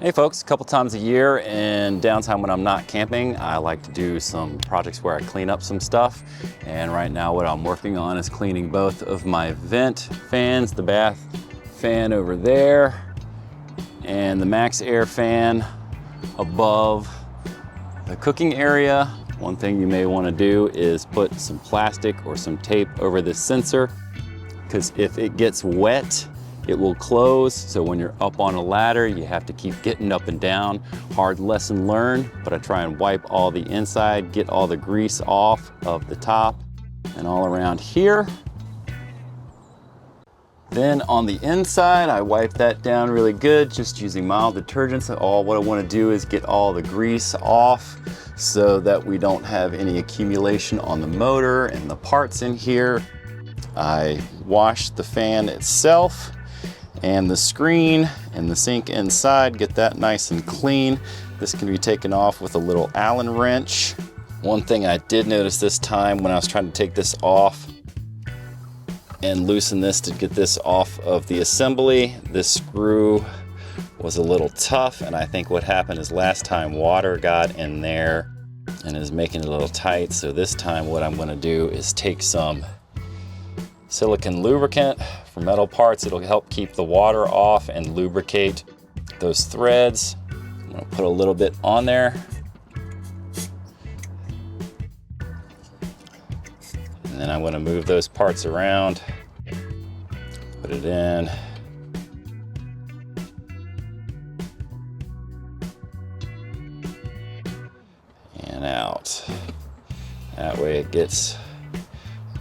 Hey folks, a couple times a year in downtime when I'm not camping, I like to do some projects where I clean up some stuff. And right now what I'm working on is cleaning both of my vent fans, the bath fan over there, and the max air fan above the cooking area. One thing you may want to do is put some plastic or some tape over this sensor, because if it gets wet, it will close. So when you're up on a ladder, you have to keep getting up and down. Hard lesson learned, but I try and wipe all the inside, get all the grease off of the top and all around here. Then on the inside, I wipe that down really good, just using mild detergents. What I want to do is get all the grease off so that we don't have any accumulation on the motor and the parts in here. I wash the fan itself and the screen and the sink inside, get that nice and clean. This can be taken off with a little Allen wrench. One thing I did notice this time when I was trying to take this off and loosen this to get this off of the assembly, this screw was a little tough, and I think what happened is last time water got in there and is making it a little tight. So this time what I'm gonna do is take some silicone lubricant for metal parts. It'll help keep the water off and lubricate those threads. I'm gonna put a little bit on there. And then I'm gonna move those parts around, put it in. And out. That way it gets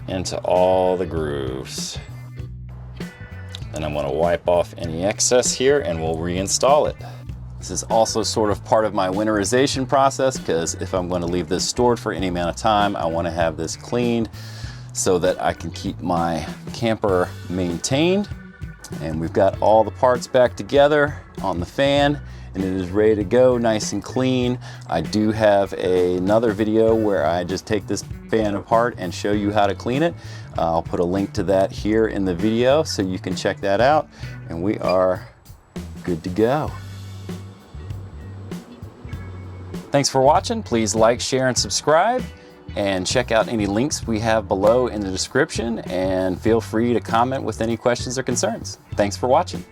into all the grooves. Then I'm going to wipe off any excess here and we'll reinstall it. This is also sort of part of my winterization process, because if I'm going to leave this stored for any amount of time, I want to have this cleaned so that I can keep my camper maintained. And we've got all the parts back together on the fan, and it is ready to go, nice and clean. I do have another video where I just take this fan apart and show you how to clean it. I'll put a link to that here in the video so you can check that out, and we are good to go. Thanks for watching. Please like, share, and subscribe, and check out any links we have below in the description, and feel free to comment with any questions or concerns. Thanks for watching.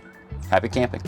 Happy camping.